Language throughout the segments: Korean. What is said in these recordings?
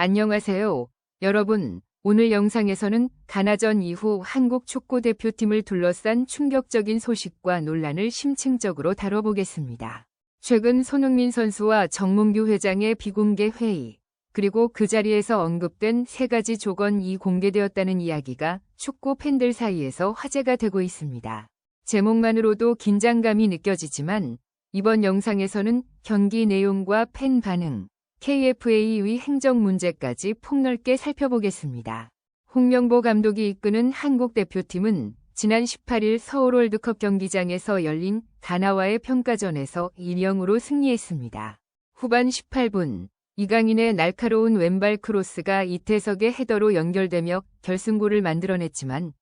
안녕하세요. 여러분, 오늘 영상에서는 가나전 이후 한국 축구 대표팀을 둘러싼 충격적인 소식과 논란을 심층적으로 다뤄보겠습니다. 최근 손흥민 선수와 정몽규 회장의 비공개 회의, 그리고 그 자리에서 언급된 3가지 조건이 공개되었다는 이야기가 축구 팬들 사이에서 화제가 되고 있습니다. 제목만으로도 긴장감이 느껴지지만 이번 영상에서는 경기 내용과 팬 반응, KFA의 행정 문제까지 폭넓게 살펴보겠습니다. 홍명보 감독이 이끄는 한국 대표팀은 지난 18일 서울 월드컵 경기장에서 열린 가나와의 평가전에서 1-0으로 승리했습니다. 후반 18분, 이강인의 날카로운 왼발 크로스가 이태석의 헤더로 연결되며 결승골을 만들어냈지만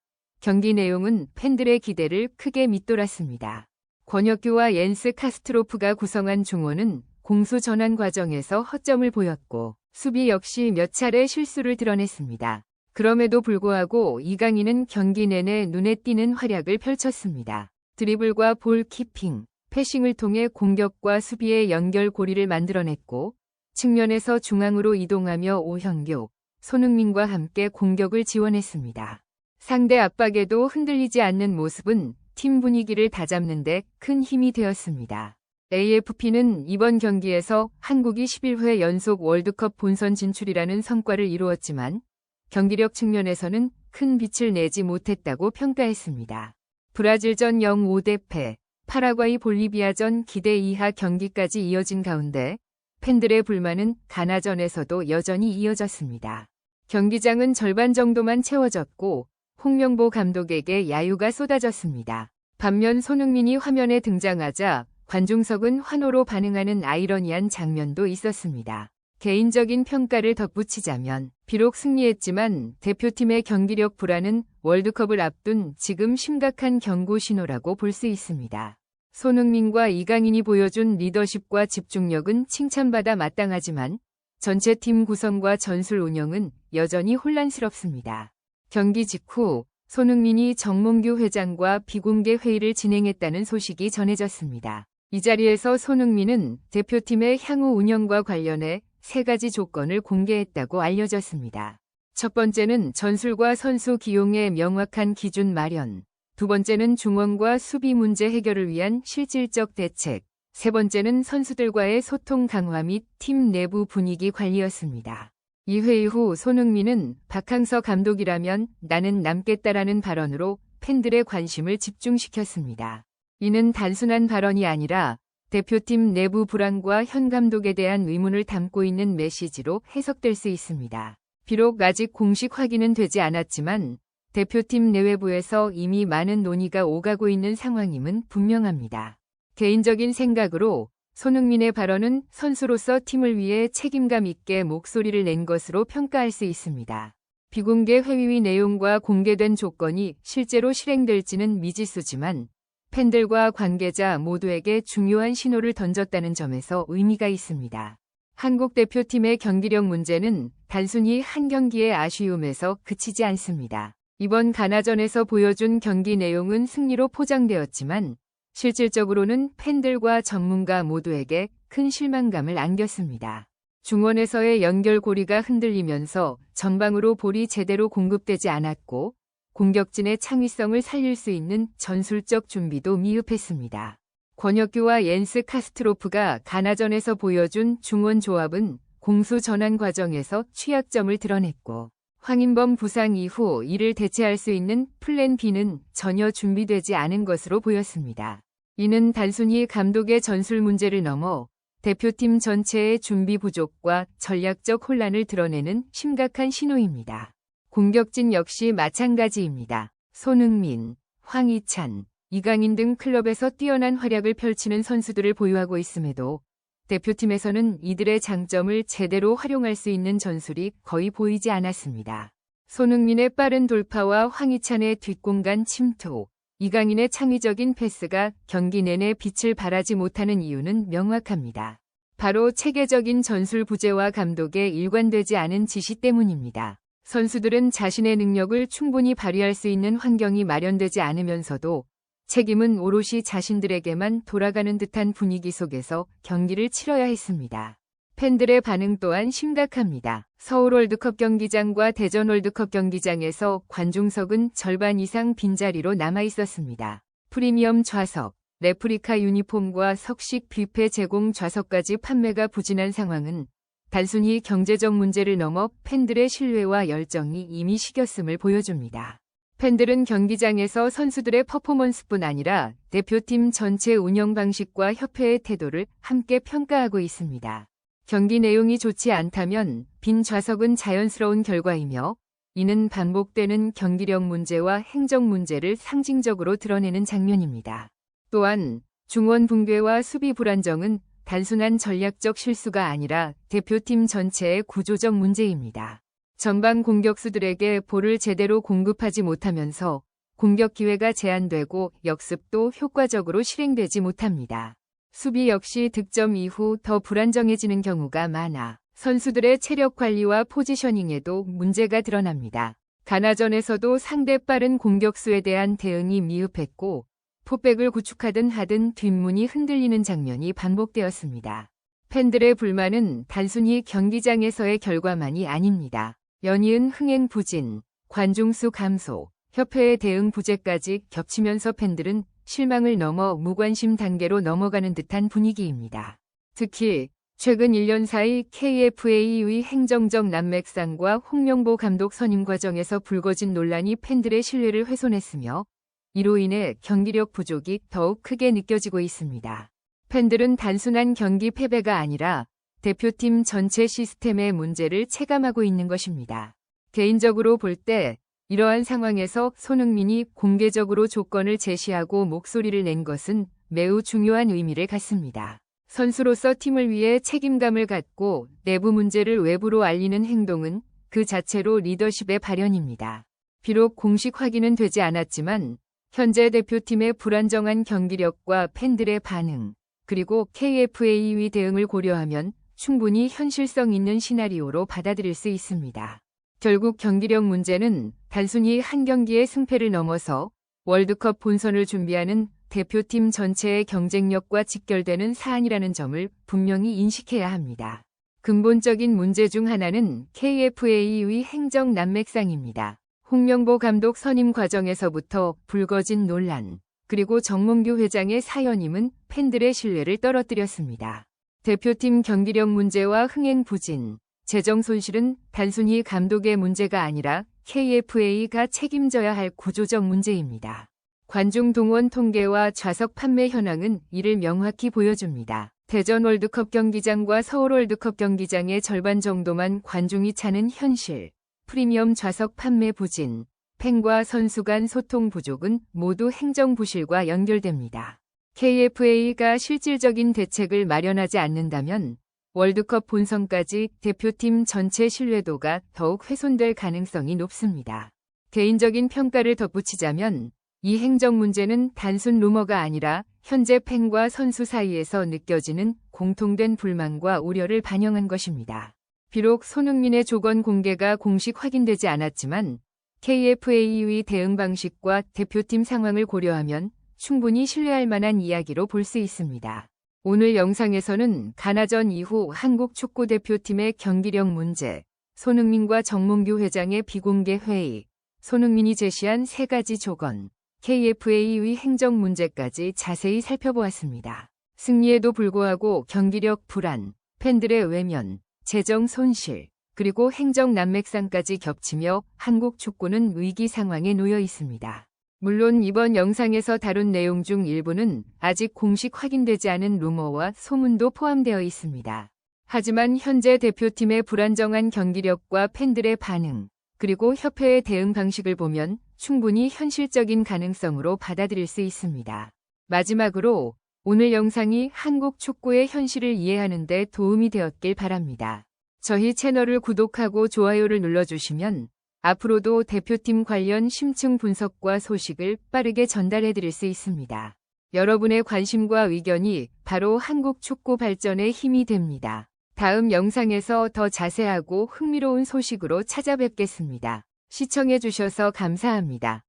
경기 내용은 팬들의 기대를 크게 밑돌았습니다. 권혁규와 옌스 카스트로프가 구성한 중원은 공수 전환 과정에서 허점을 보였고 수비 역시 몇 차례 실수를 드러냈습니다. 그럼에도 불구하고 이강인은 경기 내내 눈에 띄는 활약을 펼쳤습니다. 드리블과 볼 키핑, 패싱을 통해 공격과 수비의 연결고리를 만들어냈고 측면에서 중앙으로 이동하며 오현규, 손흥민과 함께 공격을 지원했습니다. 상대 압박에도 흔들리지 않는 모습은 팀 분위기를 다잡는 데 큰 힘이 되었습니다. AFP는 이번 경기에서 한국이 11회 연속 월드컵 본선 진출이라는 성과를 이루었지만 경기력 측면에서는 큰 빛을 내지 못했다고 평가했습니다. 브라질전 0-5 패, 파라과이 볼리비아전 기대 이하 경기까지 이어진 가운데 팬들의 불만은 가나전에서도 여전히 이어졌습니다. 경기장은 절반 정도만 채워졌고 홍명보 감독에게 야유가 쏟아졌습니다. 반면 손흥민이 화면에 등장하자 관중석은 환호로 반응하는 아이러니한 장면도 있었습니다. 개인적인 평가를 덧붙이자면 비록 승리했지만 대표팀의 경기력 불안은 월드컵을 앞둔 지금 심각한 경고 신호라고 볼 수 있습니다. 손흥민과 이강인이 보여준 리더십과 집중력은 칭찬받아 마땅하지만 전체 팀 구성과 전술 운영은 여전히 혼란스럽습니다. 경기 직후 손흥민이 정몽규 회장과 비공개 회의를 진행했다는 소식이 전해졌습니다. 이 자리에서 손흥민은 대표팀의 향후 운영과 관련해 3가지 조건을 공개했다고 알려졌습니다. 첫 번째는 전술과 선수 기용의 명확한 기준 마련, 두 번째는 중원과 수비 문제 해결을 위한 실질적 대책, 세 번째는 선수들과의 소통 강화 및 팀 내부 분위기 관리였습니다. 이 회의 후 손흥민은 박항서 감독이라면 나는 남겠다라는 발언으로 팬들의 관심을 집중시켰습니다. 이는 단순한 발언이 아니라 대표팀 내부 불안과 현 감독에 대한 의문을 담고 있는 메시지로 해석될 수 있습니다. 비록 아직 공식 확인은 되지 않았지만 대표팀 내외부에서 이미 많은 논의가 오가고 있는 상황임은 분명합니다. 개인적인 생각으로 손흥민의 발언은 선수로서 팀을 위해 책임감 있게 목소리를 낸 것으로 평가할 수 있습니다. 비공개 회의 내용과 공개된 조건이 실제로 실행될지는 미지수지만 팬들과 관계자 모두에게 중요한 신호를 던졌다는 점에서 의미가 있습니다. 한국 대표팀의 경기력 문제는 단순히 한 경기의 아쉬움에서 그치지 않습니다. 이번 가나전에서 보여준 경기 내용은 승리로 포장되었지만 실질적으로는 팬들과 전문가 모두에게 큰 실망감을 안겼습니다. 중원에서의 연결고리가 흔들리면서 전방으로 볼이 제대로 공급되지 않았고 공격진의 창의성을 살릴 수 있는 전술적 준비도 미흡했습니다. 권혁규와 옌스 카스트로프가 가나전에서 보여준 중원 조합은 공수 전환 과정에서 취약점을 드러냈고 황인범 부상 이후 이를 대체할 수 있는 플랜 B는 전혀 준비되지 않은 것으로 보였습니다. 이는 단순히 감독의 전술 문제를 넘어 대표팀 전체의 준비 부족과 전략적 혼란을 드러내는 심각한 신호입니다. 공격진 역시 마찬가지입니다. 손흥민, 황희찬, 이강인 등 클럽에서 뛰어난 활약을 펼치는 선수들을 보유하고 있음에도 대표팀에서는 이들의 장점을 제대로 활용할 수 있는 전술이 거의 보이지 않았습니다. 손흥민의 빠른 돌파와 황희찬의 뒷공간 침투, 이강인의 창의적인 패스가 경기 내내 빛을 발하지 못하는 이유는 명확합니다. 바로 체계적인 전술 부재와 감독의 일관되지 않은 지시 때문입니다. 선수들은 자신의 능력을 충분히 발휘할 수 있는 환경이 마련되지 않으면서도 책임은 오롯이 자신들에게만 돌아가는 듯한 분위기 속에서 경기를 치러야 했습니다. 팬들의 반응 또한 심각합니다. 서울 월드컵 경기장과 대전 월드컵 경기장에서 관중석은 절반 이상 빈자리로 남아 있었습니다. 프리미엄 좌석, 레프리카 유니폼과 석식 뷔페 제공 좌석까지 판매가 부진한 상황은 단순히 경제적 문제를 넘어 팬들의 신뢰와 열정이 이미 식었음을 보여줍니다. 팬들은 경기장에서 선수들의 퍼포먼스뿐 아니라 대표팀 전체 운영 방식과 협회의 태도를 함께 평가하고 있습니다. 경기 내용이 좋지 않다면 빈 좌석은 자연스러운 결과이며 이는 반복되는 경기력 문제와 행정 문제를 상징적으로 드러내는 장면입니다. 또한 중원 붕괴와 수비 불안정은 단순한 전략적 실수가 아니라 대표팀 전체의 구조적 문제입니다. 전방 공격수들에게 볼을 제대로 공급하지 못하면서 공격 기회가 제한되고 역습도 효과적으로 실행되지 못합니다. 수비 역시 득점 이후 더 불안정해지는 경우가 많아 선수들의 체력 관리와 포지셔닝에도 문제가 드러납니다. 가나전에서도 상대 빠른 공격수에 대한 대응이 미흡했고 포백을 구축하든 하든 뒷문이 흔들리는 장면이 반복되었습니다. 팬들의 불만은 단순히 경기장에서의 결과만이 아닙니다. 연이은 흥행 부진, 관중수 감소, 협회의 대응 부재까지 겹치면서 팬들은 실망을 넘어 무관심 단계로 넘어가는 듯한 분위기입니다. 특히 최근 1년 사이 KFA의 행정적 난맥상과 홍명보 감독 선임 과정에서 불거진 논란이 팬들의 신뢰를 훼손했으며 이로 인해 경기력 부족이 더욱 크게 느껴지고 있습니다. 팬들은 단순한 경기 패배가 아니라 대표팀 전체 시스템의 문제를 체감하고 있는 것입니다. 개인적으로 볼 때 이러한 상황에서 손흥민이 공개적으로 조건을 제시하고 목소리를 낸 것은 매우 중요한 의미를 갖습니다. 선수로서 팀을 위해 책임감을 갖고 내부 문제를 외부로 알리는 행동은 그 자체로 리더십의 발현입니다. 비록 공식 확인은 되지 않았지만 현재 대표팀의 불안정한 경기력과 팬들의 반응, 그리고 KFA의 대응을 고려하면 충분히 현실성 있는 시나리오로 받아들일 수 있습니다. 결국 경기력 문제는 단순히 한 경기의 승패를 넘어서 월드컵 본선을 준비하는 대표팀 전체의 경쟁력과 직결되는 사안이라는 점을 분명히 인식해야 합니다. 근본적인 문제 중 하나는 KFA의 행정 난맥상입니다. 홍명보 감독 선임 과정에서부터 불거진 논란, 그리고 정몽규 회장의 사연임은 팬들의 신뢰를 떨어뜨렸습니다. 대표팀 경기력 문제와 흥행 부진, 재정 손실은 단순히 감독의 문제가 아니라 KFA가 책임져야 할 구조적 문제입니다. 관중 동원 통계와 좌석 판매 현황은 이를 명확히 보여줍니다. 대전 월드컵 경기장과 서울 월드컵 경기장의 절반 정도만 관중이 차는 현실, 프리미엄 좌석 판매 부진, 팬과 선수 간 소통 부족은 모두 행정 부실과 연결됩니다. KFA가 실질적인 대책을 마련하지 않는다면 월드컵 본선까지 대표팀 전체 신뢰도가 더욱 훼손될 가능성이 높습니다. 개인적인 평가를 덧붙이자면 이 행정 문제는 단순 루머가 아니라 현재 팬과 선수 사이에서 느껴지는 공통된 불만과 우려를 반영한 것입니다. 비록 손흥민의 조건 공개가 공식 확인되지 않았지만 KFA의 대응 방식과 대표팀 상황을 고려하면 충분히 신뢰할 만한 이야기로 볼 수 있습니다. 오늘 영상에서는 가나전 이후 한국 축구대표팀의 경기력 문제, 손흥민과 정몽규 회장의 비공개 회의, 손흥민이 제시한 3가지 조건, KFA의 행정 문제까지 자세히 살펴보았습니다. 승리에도 불구하고 경기력 불안, 팬들의 외면, 재정 손실, 그리고 행정 난맥상까지 겹치며 한국 축구는 위기 상황에 놓여 있습니다. 물론 이번 영상에서 다룬 내용 중 일부는 아직 공식 확인되지 않은 루머와 소문도 포함되어 있습니다. 하지만 현재 대표팀의 불안정한 경기력과 팬들의 반응, 그리고 협회의 대응 방식을 보면 충분히 현실적인 가능성으로 받아들일 수 있습니다. 마지막으로 오늘 영상이 한국 축구의 현실을 이해하는 데 도움이 되었길 바랍니다. 저희 채널을 구독하고 좋아요를 눌러주시면 앞으로도 대표팀 관련 심층 분석과 소식을 빠르게 전달해 드릴 수 있습니다. 여러분의 관심과 의견이 바로 한국 축구 발전의 힘이 됩니다. 다음 영상에서 더 자세하고 흥미로운 소식으로 찾아뵙겠습니다. 시청해 주셔서 감사합니다.